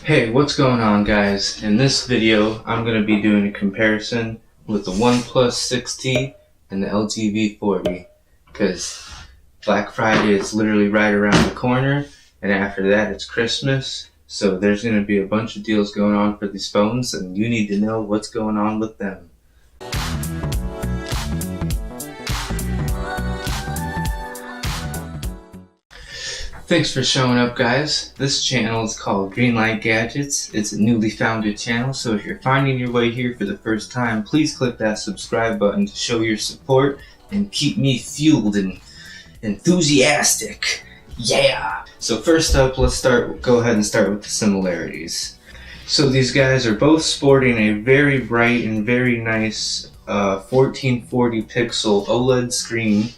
Hey, what's going on, guys? In this video, I'm going to be doing a comparison with the OnePlus 6T and the LG V40 because Black Friday is literally right around the corner, and after that it's Christmas, so there's going to be a bunch of deals going on for these phones, and you need to know what's going on with them. Thanks for showing up, guys. This channel is called Greenlight Gadgets. It's a newly founded channel, so if you're finding your way here for the first time, please click that subscribe button to show your support and keep me fueled and enthusiastic. Yeah! So first up, let's go ahead and start with the similarities. So these guys are both sporting a very bright and very nice 1440 pixel OLED screen.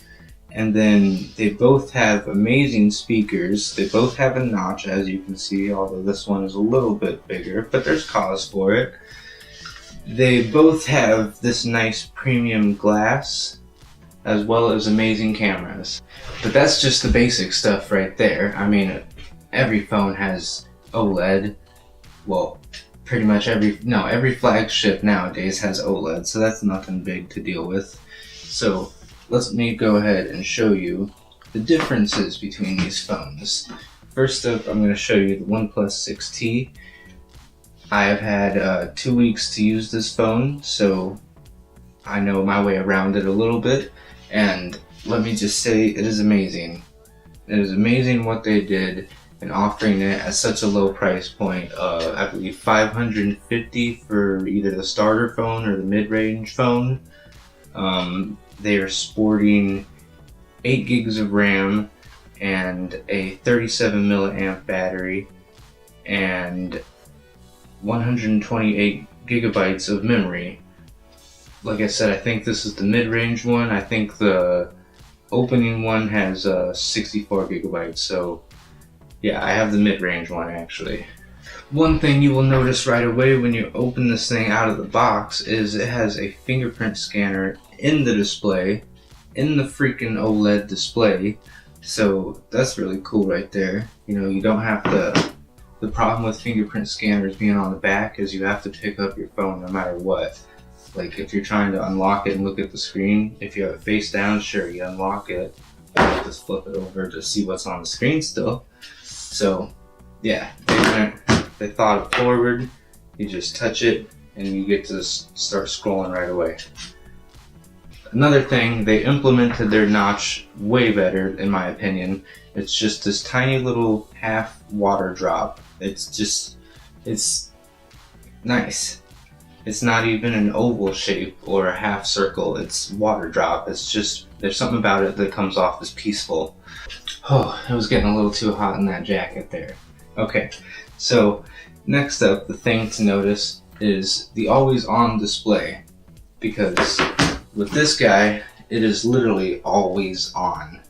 And then they both have amazing speakers. They both have a notch, as you can see, although this one is a little bit bigger, but there's cause for it. They both have this nice premium glass, as well as amazing cameras. But that's just the basic stuff right there. I mean, every phone has OLED. Well, pretty much every flagship nowadays has OLED, so that's nothing big to deal with. So let me go ahead and show you the differences between these phones. First up, I'm going to show you the OnePlus 6T. I have had 2 weeks to use this phone, so I know my way around it a little bit, and let me just say it is amazing. It is amazing what they did in offering it at such a low price point. I believe $550 for either the starter phone or the mid-range phone. They are sporting 8 gigs of RAM and a 37 milliamp battery and 128 gigabytes of memory. Like I said, I think this is the mid-range one. I think the opening one has 64 gigabytes. So yeah, I have the mid-range one actually. One thing you will notice right away when you open this thing out of the box is it has a fingerprint scanner in the display, in the freaking OLED display. So that's really cool right there. You know, you don't have the problem with fingerprint scanners being on the back is you have to pick up your phone no matter what. Like if you're trying to unlock it and look at the screen, if you have it face down, sure, you unlock it. You just flip it over to see what's on the screen still. So yeah, they thought it forward. You just touch it and you get to start scrolling right away. Another thing, they implemented their notch way better in my opinion. It's just this tiny little half water drop. It's nice. It's not even an oval shape or a half circle. It's water drop. It's just, there's something about it that comes off as peaceful. Oh, it was getting a little too hot in that jacket there. Okay, so next up, the thing to notice is the always on display, because with this guy, it is literally always on.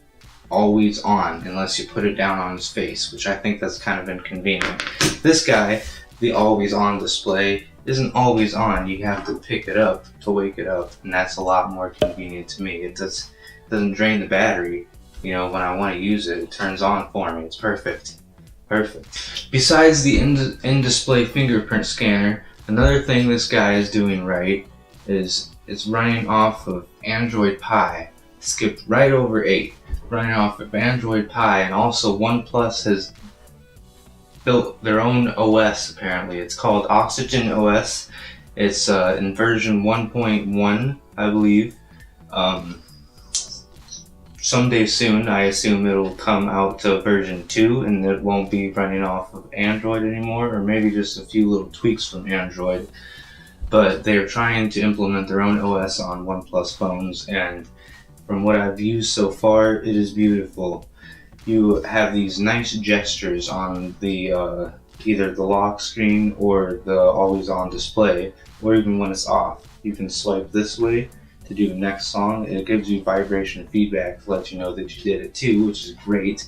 Always on, unless you put it down on his face, which I think that's kind of inconvenient. This guy, the always on display, isn't always on. You have to pick it up to wake it up, and that's a lot more convenient to me. It doesn't drain the battery. You know, when I want to use it, it turns on for me. It's perfect. Perfect. Besides the in-display fingerprint scanner, another thing this guy is doing right is it's running off of Android Pie. Skipped right over 8. Running off of Android Pie, and also OnePlus has built their own OS apparently. It's called Oxygen OS. It's in version 1.1, I believe. Someday soon, I assume it'll come out to version 2 and it won't be running off of Android anymore, or maybe just a few little tweaks from Android. But they're trying to implement their own OS on OnePlus phones, and from what I've used so far, it is beautiful. You have these nice gestures on the either the lock screen or the always on display, or even when it's off. You can swipe this way to do the next song. It gives you vibration feedback to let you know that you did it too, which is great.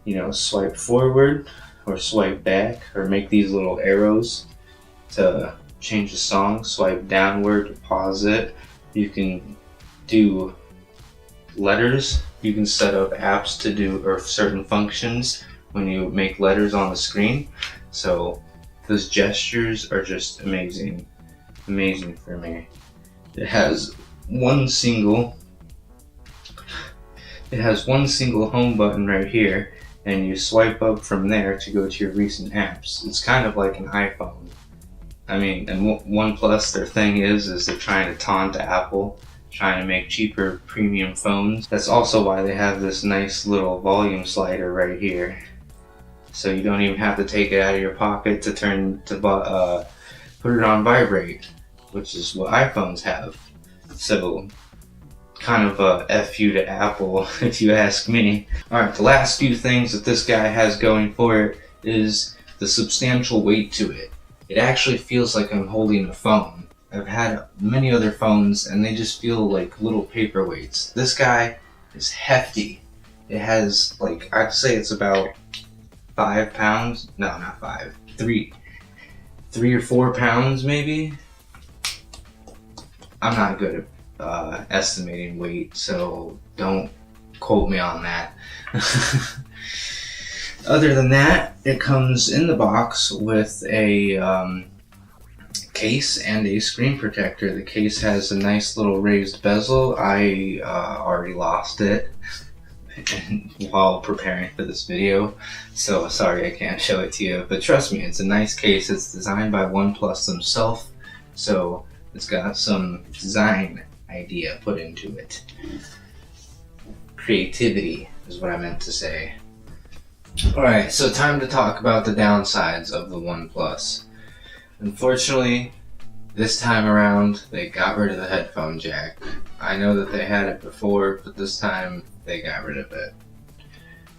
You know, swipe forward or swipe back, or make these little arrows to change the song. Swipe downward to pause it. You can do letters. You can set up apps to do or certain functions when you make letters on the screen. So those gestures are just amazing for me. It has one single home button right here, and you swipe up from there to go to your recent apps. It's kind of like an iPhone. I mean, and OnePlus, their thing is they're trying to taunt Apple, trying to make cheaper premium phones. That's also why they have this nice little volume slider right here. So you don't even have to take it out of your pocket to put it on vibrate, which is what iPhones have. So kind of a F you to Apple, if you ask me. Alright, the last few things that this guy has going for it is the substantial weight to it. It actually feels like I'm holding a phone. I've had many other phones and they just feel like little paperweights. This guy is hefty. It has, like, I'd say it's about 5 pounds. No, not 5. 3 or 4 pounds maybe. I'm not good at estimating weight, so don't quote me on that. Other than that, it comes in the box with a case and a screen protector. The case has a nice little raised bezel. I already lost it while preparing for this video, so sorry I can't show it to you, but trust me, it's a nice case. It's designed by OnePlus themselves, so it's got some design idea put into it. Creativity is what I meant to say. Alright, so time to talk about the downsides of the OnePlus. Unfortunately, this time around, they got rid of the headphone jack. I know that they had it before, but this time they got rid of it.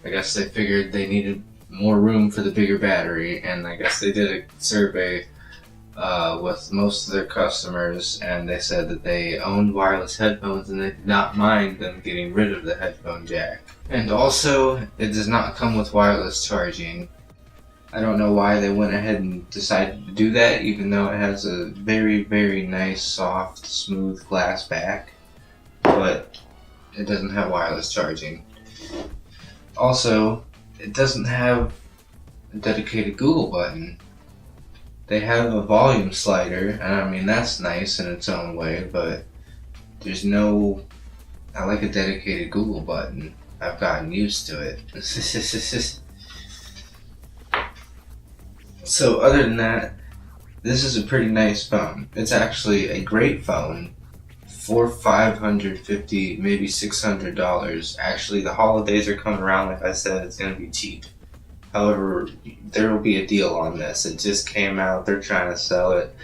I guess they figured they needed more room for the bigger battery, and I guess they did a survey with most of their customers, and they said that they owned wireless headphones and they did not mind them getting rid of the headphone jack. And also, it does not come with wireless charging. I don't know why they went ahead and decided to do that, even though it has a very, very nice, soft, smooth glass back, but it doesn't have wireless charging. Also, it doesn't have a dedicated Google button. They have a volume slider, and I mean, that's nice in its own way, but there's no, I like a dedicated Google button. I've gotten used to it. So other than that, this is a pretty nice phone. It's actually a great phone for $550, maybe $600. Actually, the holidays are coming around. Like I said, it's going to be cheap. However, there will be a deal on this. It just came out. They're trying to sell it.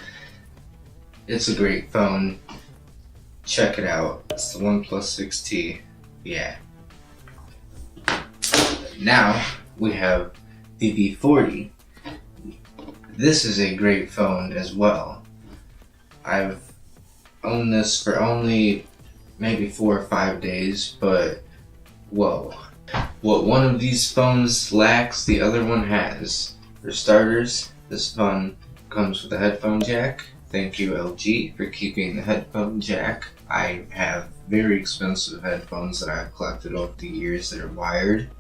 It's a great phone. Check it out. It's the OnePlus 6T. Yeah. Now, we have the V40. This is a great phone as well. I've owned this for only maybe 4 or 5 days, but whoa. What one of these phones lacks, the other one has. For starters, this phone comes with a headphone jack. Thank you, LG, for keeping the headphone jack. I have very expensive headphones that I've collected over the years that are wired.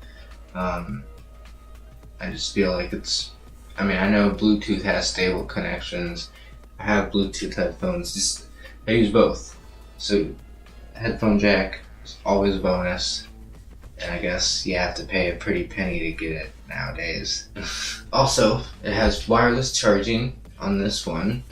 I just feel like it's, I mean, I know Bluetooth has stable connections. I have Bluetooth headphones. I use both. So, headphone jack is always a bonus. And I guess you have to pay a pretty penny to get it nowadays. Also, it has wireless charging on this one.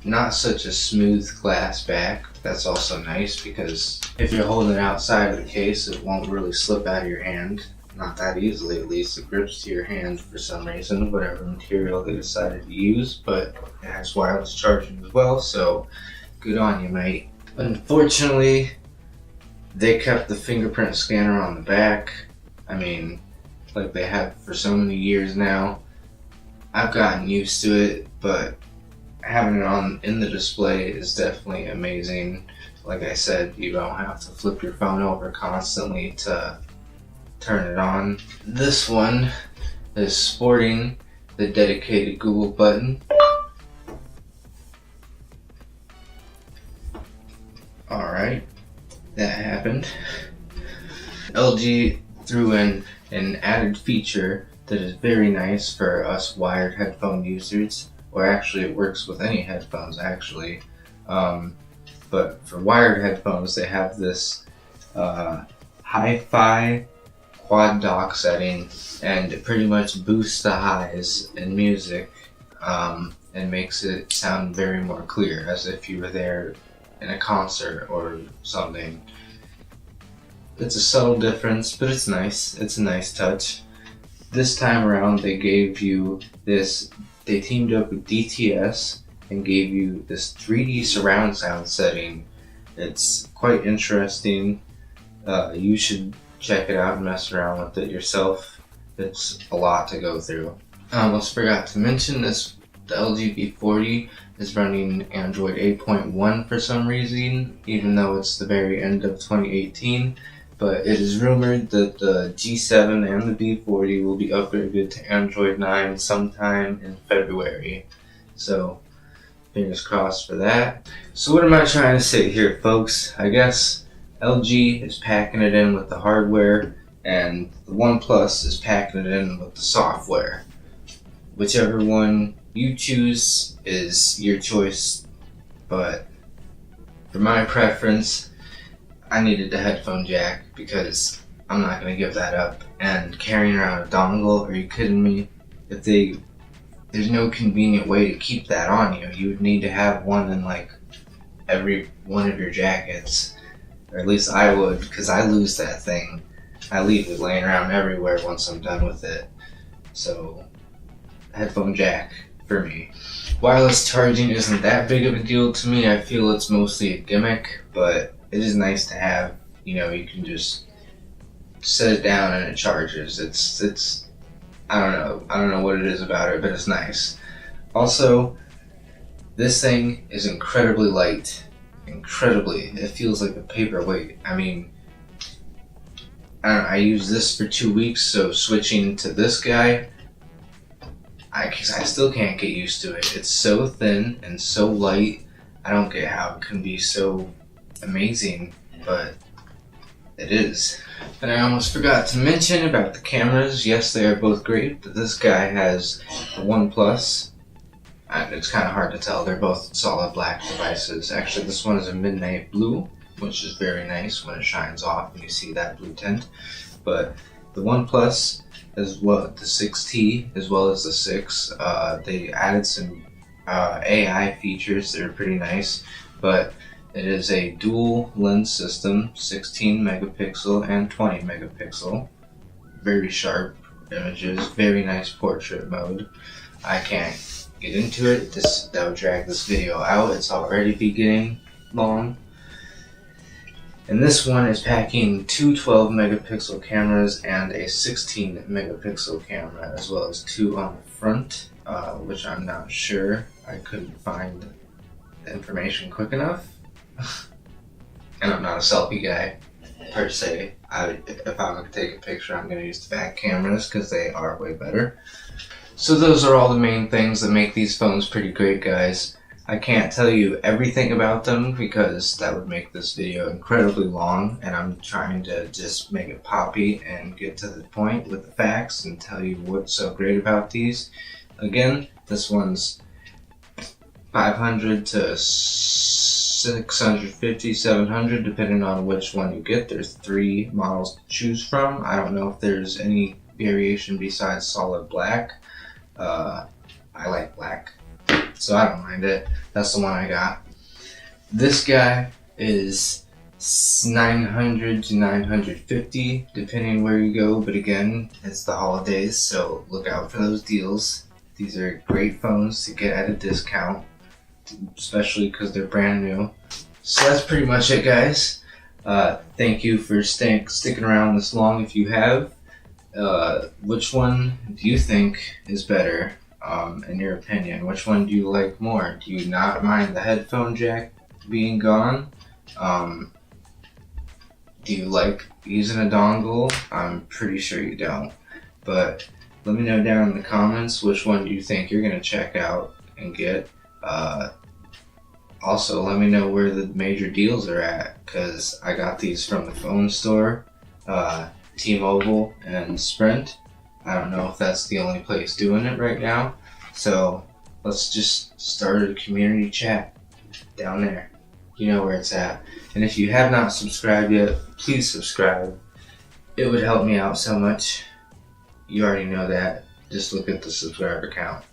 Not such a smooth glass back. That's also nice because if you're holding it outside of the case, it won't really slip out of your hand. Not that easily, at least. It grips to your hand for some reason, whatever material they decided to use, but it has wireless charging as well, so good on you, mate. Unfortunately, they kept the fingerprint scanner on the back. I mean, like they have for so many years now. I've gotten used to it, but having it on in the display is definitely amazing. Like I said, you don't have to flip your phone over constantly to turn it on. This one is sporting the dedicated Google button. Alright, that happened. LG threw in an added feature that is very nice for us wired headphone users, or actually it works with any headphones actually. But for wired headphones, they have this hi-fi quad dock setting, and it pretty much boosts the highs in music and makes it sound very more clear, as if you were there in a concert or something. It's a subtle difference, but it's nice. It's a nice touch. This time around, they gave you this, they teamed up with DTS and gave you this 3D surround sound setting. It's quite interesting. You should check it out and mess around with it yourself. It's a lot to go through. I almost forgot to mention this. The LG V40 is running Android 8.1 for some reason, even though it's the very end of 2018. But it is rumored that the G7 and the V40 will be upgraded to Android 9 sometime in February. So, fingers crossed for that. So what am I trying to say here, folks? I guess LG is packing it in with the hardware, and the OnePlus is packing it in with the software. Whichever one you choose is your choice, but for my preference, I needed the headphone jack because I'm not going to give that up. And carrying around a dongle, are you kidding me? There's no convenient way to keep that on you. You would need to have one in like every one of your jackets, or at least I would, because I lose that thing. I leave it laying around everywhere once I'm done with it. So, headphone jack for me. Wireless charging isn't that big of a deal to me. I feel it's mostly a gimmick, but it is nice to have. You know, you can just set it down and it charges. It's I don't know what it is about it, but it's nice. Also, this thing is incredibly light. Incredibly. It feels like a paperweight. I mean, I used this for 2 weeks, so switching to this guy, I still can't get used to it. It's so thin and so light. I don't get how it can be so amazing, but it is. And I almost forgot to mention about the cameras. Yes, they are both great, but this guy has the OnePlus, and it's kind of hard to tell. They're both solid black devices. Actually, this one is a midnight blue, which is very nice when it shines off and you see that blue tint. But the OnePlus, as well, the 6T as well as the 6, they added some AI features that are pretty nice, but it is a dual lens system, 16 megapixel and 20 megapixel. Very sharp images, very nice portrait mode. I can't get into it. That would drag this video out. It's already beginning long. And this one is packing two 12 megapixel cameras and a 16 megapixel camera, as well as two on the front, which I'm not sure. I couldn't find the information quick enough. And I'm not a selfie guy, per se. If I'm going to take a picture, I'm going to use the back cameras because they are way better. So those are all the main things that make these phones pretty great, guys. I can't tell you everything about them because that would make this video incredibly long, and I'm trying to just make it poppy and get to the point with the facts and tell you what's so great about these. Again, this one's 500 to 650, 700, depending on which one you get. There's 3 models to choose from. I don't know if there's any variation besides solid black. I like black, so I don't mind it. That's the one I got. This guy is 900 to 950, depending where you go, but again, it's the holidays, so look out for those deals. These are great phones to get at a discount, especially because they're brand new. So that's pretty much it, guys. Thank you for sticking around this long if you have. Which one do you think is better, in your opinion? Which one do you like more? Do you not mind the headphone jack being gone? Do you like using a dongle? I'm pretty sure you don't. But let me know down in the comments which one do you think you're going to check out and get. Also, let me know where the major deals are at, because I got these from the phone store, T-Mobile and Sprint, I don't know if that's the only place doing it right now. So let's just start a community chat down there. You know where it's at. And if you have not subscribed yet, please subscribe. It would help me out so much. You already know that. Just look at the subscriber count.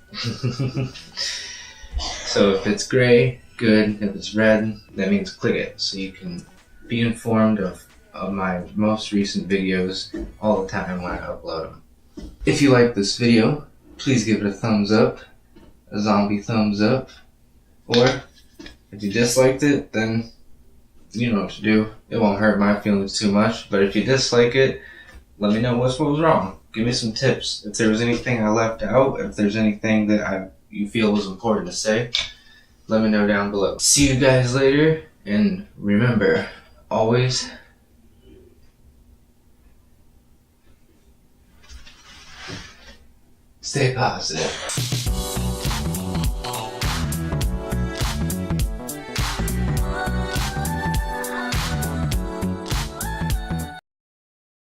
So if it's gray, good. If it's red, that means click it so you can be informed of my most recent videos all the time when I upload them. If you like this video, please give it a thumbs up, a zombie thumbs up, or if you disliked it, then you know what to do. It won't hurt my feelings too much, but if you dislike it, let me know what was wrong. Give me some tips. If there was anything I left out, if there's anything that you feel was important to say, let me know down below. See you guys later, and remember, always stay positive.